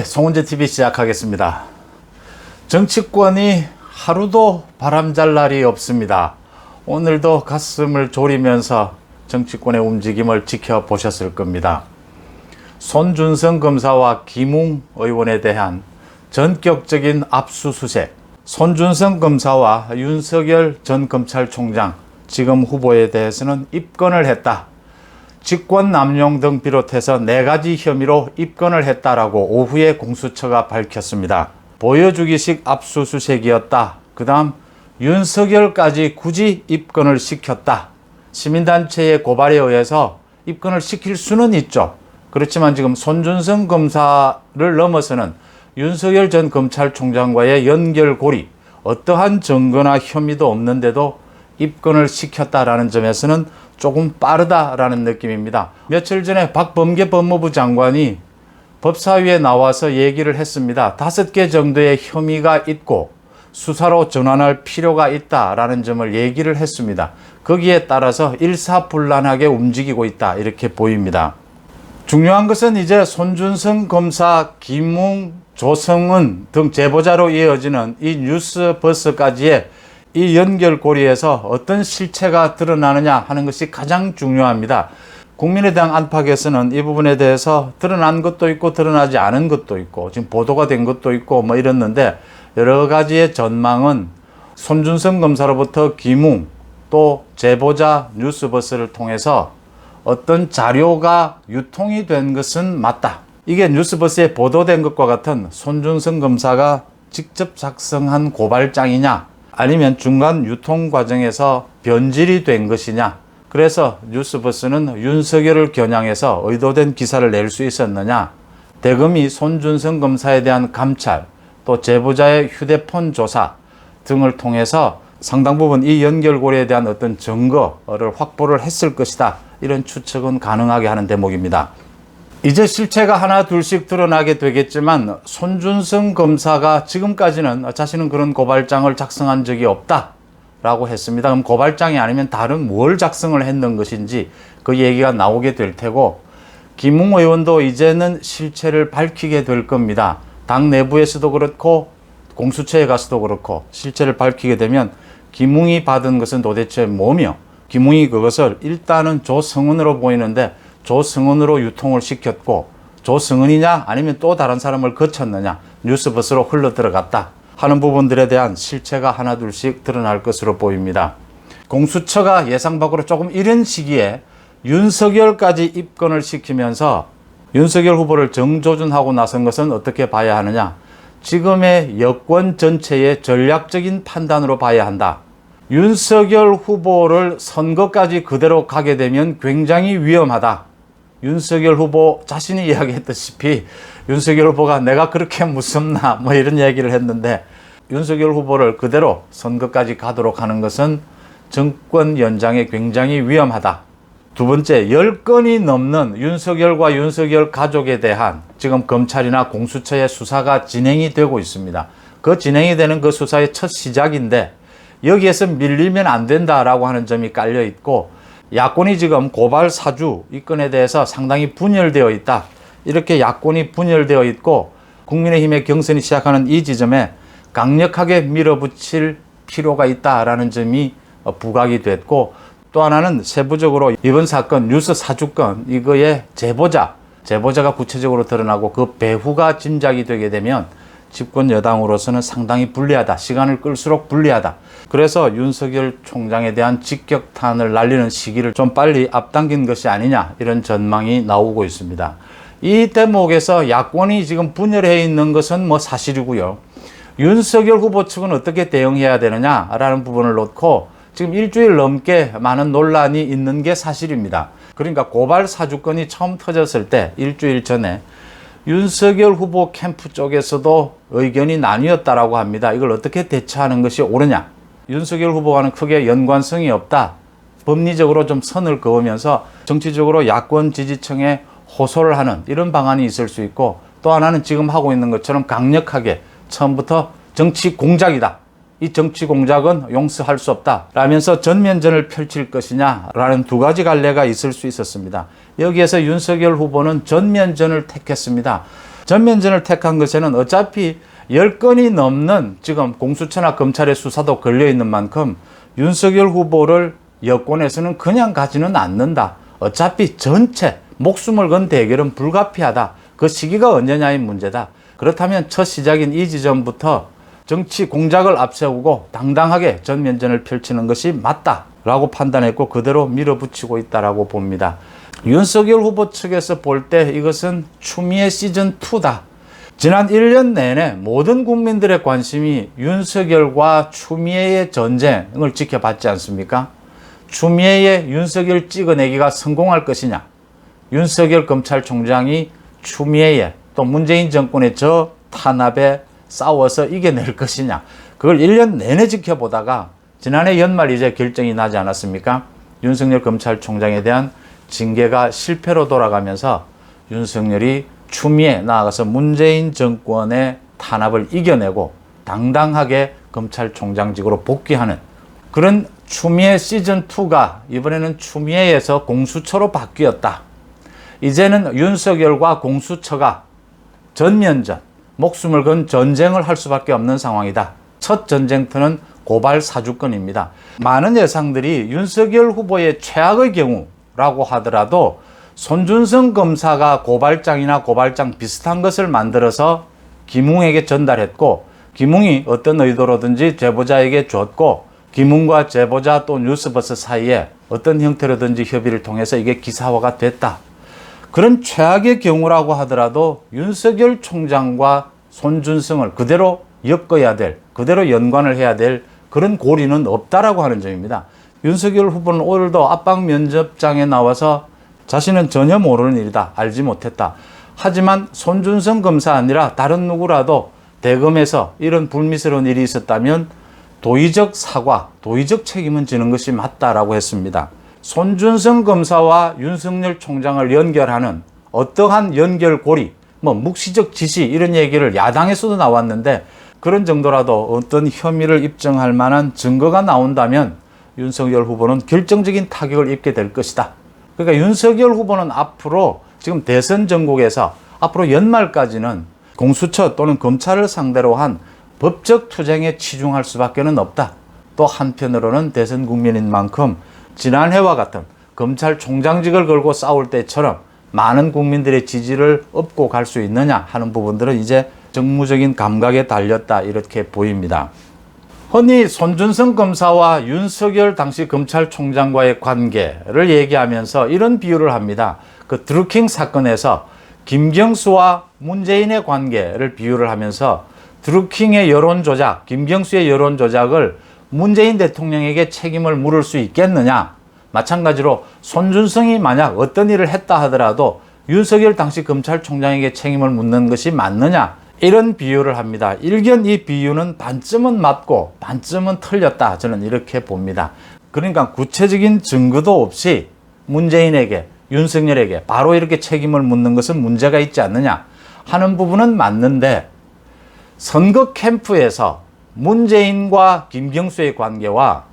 송은재 TV 시작하겠습니다. 정치권이 하루도 바람잘 날이 없습니다. 오늘도 가슴을 졸이면서 정치권의 움직임을 지켜보셨을 겁니다. 손준성 검사와 김웅 의원에 대한 전격적인 압수수색, 손준성 검사와 윤석열 전 검찰총장 지금 후보에 대해서는 입건을 했다. 직권남용 등 비롯해서 4가지 혐의로 입건을 했다라고 오후에 공수처가 밝혔습니다. 보여주기식 압수수색이었다. 그 다음 윤석열까지 굳이 입건을 시켰다. 시민단체의 고발에 의해서 입건을 시킬 수는 있죠. 그렇지만 지금 손준성 검사를 넘어서는 윤석열 전 검찰총장과의 연결고리, 어떠한 증거나 혐의도 없는데도 입건을 시켰다라는 점에서는 조금 빠르다라는 느낌입니다. 며칠 전에 박범계 법무부 장관이 법사위에 나와서 얘기를 했습니다. 5개 정도의 혐의가 있고 수사로 전환할 필요가 있다라는 점을 얘기를 했습니다. 거기에 따라서 일사불란하게 움직이고 있다 이렇게 보입니다. 중요한 것은 이제 손준성 검사, 김웅, 조성은 등 제보자로 이어지는 이 뉴스버스까지의 이 연결고리에서 어떤 실체가 드러나느냐 하는 것이 가장 중요합니다. 국민의당 안팎에서는 이 부분에 대해서 드러난 것도 있고 드러나지 않은 것도 있고 지금 보도가 된 것도 있고 뭐 이랬는데, 여러 가지의 전망은 손준성 검사로부터 김웅 또 제보자 뉴스버스를 통해서 어떤 자료가 유통이 된 것은 맞다. 이게 뉴스버스에 보도된 것과 같은 손준성 검사가 직접 작성한 고발장이냐, 아니면 중간 유통 과정에서 변질이 된 것이냐. 그래서 뉴스버스는 윤석열을 겨냥해서 의도된 기사를 낼 수 있었느냐. 대검이 손준성 검사에 대한 감찰, 또 제보자의 휴대폰 조사 등을 통해서 상당 부분 이 연결고리에 대한 어떤 증거를 확보를 했을 것이다. 이런 추측은 가능하게 하는 대목입니다. 이제 실체가 하나 둘씩 드러나게 되겠지만 손준성 검사가 지금까지는 자신은 그런 고발장을 작성한 적이 없다라고 했습니다. 그럼 고발장이 아니면 다른 뭘 작성을 했는 것인지 그 얘기가 나오게 될 테고, 김웅 의원도 이제는 실체를 밝히게 될 겁니다. 당 내부에서도 그렇고 공수처에 가서도 그렇고 실체를 밝히게 되면 김웅이 받은 것은 도대체 뭐며, 김웅이 그것을 일단은 조성은으로 보이는데 조성은으로 유통을 시켰고 조성은이냐 아니면 또 다른 사람을 거쳤느냐, 뉴스버스로 흘러 들어갔다 하는 부분들에 대한 실체가 하나 둘씩 드러날 것으로 보입니다. 공수처가 예상 밖으로 조금 이른 시기에 윤석열까지 입건을 시키면서 윤석열 후보를 정조준하고 나선 것은 어떻게 봐야 하느냐, 지금의 여권 전체의 전략적인 판단으로 봐야 한다. 윤석열 후보를 선거까지 그대로 가게 되면 굉장히 위험하다. 윤석열 후보 자신이 이야기했다시피 윤석열 후보가 내가 그렇게 무섭나 뭐 이런 얘기를 했는데, 윤석열 후보를 그대로 선거까지 가도록 하는 것은 정권 연장에 굉장히 위험하다. 두 번째, 10건이 넘는 윤석열과 윤석열 가족에 대한 지금 검찰이나 공수처의 수사가 진행이 되고 있습니다. 그 진행이 되는 그 수사의 첫 시작인데 여기에서 밀리면 안 된다라고 하는 점이 깔려 있고, 야권이 지금 고발 사주 이 건에 대해서 상당히 분열되어 있다. 이렇게 야권이 분열되어 있고 국민의힘의 경선이 시작하는 이 지점에 강력하게 밀어붙일 필요가 있다라는 점이 부각이 됐고, 또 하나는 세부적으로 이번 사건 뉴스 사주건 이거의 제보자가 구체적으로 드러나고 그 배후가 짐작이 되게 되면 집권 여당으로서는 상당히 불리하다. 시간을 끌수록 불리하다. 그래서 윤석열 총장에 대한 직격탄을 날리는 시기를 좀 빨리 앞당긴 것이 아니냐, 이런 전망이 나오고 있습니다. 이 대목에서 야권이 지금 분열해 있는 것은 뭐 사실이고요. 윤석열 후보 측은 어떻게 대응해야 되느냐라는 부분을 놓고 지금 일주일 넘게 많은 논란이 있는 게 사실입니다. 그러니까 고발 사주건이 처음 터졌을 때 일주일 전에 윤석열 후보 캠프 쪽에서도 의견이 나뉘었다라고 합니다. 이걸 어떻게 대처하는 것이 옳으냐. 윤석열 후보와는 크게 연관성이 없다. 법리적으로 좀 선을 그으면서 정치적으로 야권 지지층에 호소를 하는 이런 방안이 있을 수 있고, 또 하나는 지금 하고 있는 것처럼 강력하게 처음부터 정치 공작이다. 이 정치 공작은 용서할 수 없다 라면서 전면전을 펼칠 것이냐라는 두 가지 갈래가 있을 수 있었습니다. 여기에서 윤석열 후보는 전면전을 택했습니다. 전면전을 택한 것에는 어차피 10건이 넘는 지금 공수처나 검찰의 수사도 걸려있는 만큼 윤석열 후보를 여권에서는 그냥 가지는 않는다. 어차피 전체 목숨을 건 대결은 불가피하다. 그 시기가 언제냐의 문제다. 그렇다면 첫 시작인 이 지점부터 정치 공작을 앞세우고 당당하게 전면전을 펼치는 것이 맞다라고 판단했고 그대로 밀어붙이고 있다라고 봅니다. 윤석열 후보 측에서 볼 때 이것은 추미애 시즌2다. 지난 1년 내내 모든 국민들의 관심이 윤석열과 추미애의 전쟁을 지켜봤지 않습니까? 추미애의 윤석열 찍어내기가 성공할 것이냐, 윤석열 검찰총장이 추미애의 또 문재인 정권의 저 탄압에 싸워서 이겨낼 것이냐, 그걸 1년 내내 지켜보다가 지난해 연말 이제 결정이 나지 않았습니까? 윤석열 검찰총장에 대한 징계가 실패로 돌아가면서 윤석열이 추미애 나아가서 문재인 정권의 탄압을 이겨내고 당당하게 검찰총장직으로 복귀하는 그런 추미애 시즌2가 이번에는 추미애에서 공수처로 바뀌었다. 이제는 윤석열과 공수처가 전면전, 목숨을 건 전쟁을 할 수밖에 없는 상황이다. 첫 전쟁터는 고발 사주권입니다. 많은 예상들이 윤석열 후보의 최악의 경우라고 하더라도 손준성 검사가 고발장이나 고발장 비슷한 것을 만들어서 김웅에게 전달했고 김웅이 어떤 의도로든지 제보자에게 줬고 김웅과 제보자 또 뉴스버스 사이에 어떤 형태로든지 협의를 통해서 이게 기사화가 됐다. 그런 최악의 경우라고 하더라도 윤석열 총장과 손준성을 그대로 엮어야 될, 그대로 연관을 해야 될 그런 고리는 없다라고 하는 점입니다. 윤석열 후보는 오늘도 압박 면접장에 나와서 자신은 전혀 모르는 일이다, 알지 못했다. 하지만 손준성 검사 아니라 다른 누구라도 대검에서 이런 불미스러운 일이 있었다면 도의적 사과, 도의적 책임은 지는 것이 맞다라고 했습니다. 손준성 검사와 윤석열 총장을 연결하는 어떠한 연결고리, 묵시적 지시 이런 얘기를 야당에서도 나왔는데 그런 정도라도 어떤 혐의를 입증할 만한 증거가 나온다면 윤석열 후보는 결정적인 타격을 입게 될 것이다. 그러니까 윤석열 후보는 앞으로 지금 대선 전국에서 앞으로 연말까지는 공수처 또는 검찰을 상대로 한 법적 투쟁에 치중할 수밖에 없다. 또 한편으로는 대선 국민인 만큼 지난해와 같은 검찰총장직을 걸고 싸울 때처럼 많은 국민들의 지지를 얻고 갈 수 있느냐 하는 부분들은 이제 정무적인 감각에 달렸다 이렇게 보입니다. 흔히 손준성 검사와 윤석열 당시 검찰총장과의 관계를 얘기하면서 이런 비유를 합니다. 그 드루킹 사건에서 김경수와 문재인의 관계를 비유를 하면서 드루킹의 여론 조작, 김경수의 여론 조작을 문재인 대통령에게 책임을 물을 수 있겠느냐. 마찬가지로 손준성이 만약 어떤 일을 했다 하더라도 윤석열 당시 검찰총장에게 책임을 묻는 것이 맞느냐. 이런 비유를 합니다. 일견 이 비유는 반쯤은 맞고 반쯤은 틀렸다. 저는 이렇게 봅니다. 그러니까 구체적인 증거도 없이 문재인에게, 윤석열에게 바로 이렇게 책임을 묻는 것은 문제가 있지 않느냐 하는 부분은 맞는데 선거 캠프에서 문재인과 김경수의 관계와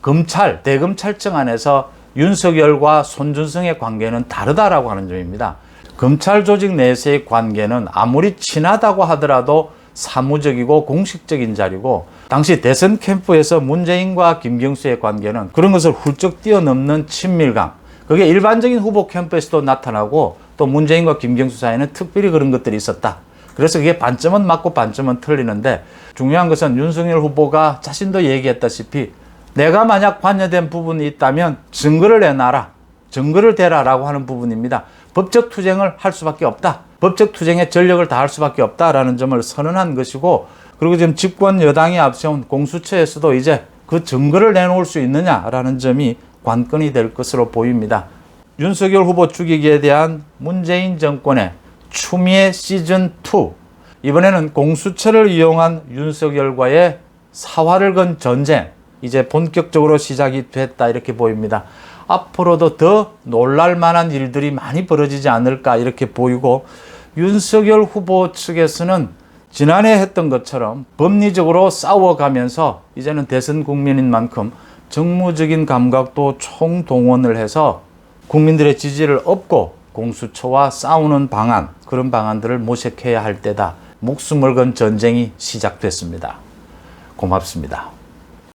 검찰, 대검찰청 안에서 윤석열과 손준성의 관계는 다르다라고 하는 점입니다. 검찰 조직 내에서의 관계는 아무리 친하다고 하더라도 사무적이고 공식적인 자리고 당시 대선 캠프에서 문재인과 김경수의 관계는 그런 것을 훌쩍 뛰어넘는 친밀감, 그게 일반적인 후보 캠프에서도 나타나고 또 문재인과 김경수 사이에는 특별히 그런 것들이 있었다. 그래서 그게 반쯤은 맞고 반쯤은 틀리는데 중요한 것은 윤석열 후보가 자신도 얘기했다시피 내가 만약 관여된 부분이 있다면 증거를 내놔라, 증거를 대라라고 하는 부분입니다. 법적 투쟁을 할 수밖에 없다. 법적 투쟁에 전력을 다할 수밖에 없다라는 점을 선언한 것이고 그리고 지금 집권 여당이 앞세운 공수처에서도 이제 그 증거를 내놓을 수 있느냐라는 점이 관건이 될 것으로 보입니다. 윤석열 후보 죽이기에 대한 문재인 정권의 추미애 시즌2 이번에는 공수처를 이용한 윤석열과의 사활을 건 전쟁 이제 본격적으로 시작이 됐다 이렇게 보입니다. 앞으로도 더 놀랄 만한 일들이 많이 벌어지지 않을까 이렇게 보이고 윤석열 후보 측에서는 지난해 했던 것처럼 법리적으로 싸워가면서 이제는 대선 국민인 만큼 정무적인 감각도 총동원을 해서 국민들의 지지를 얻고 공수처와 싸우는 방안, 그런 방안들을 모색해야 할 때다. 목숨을 건 전쟁이 시작됐습니다. 고맙습니다.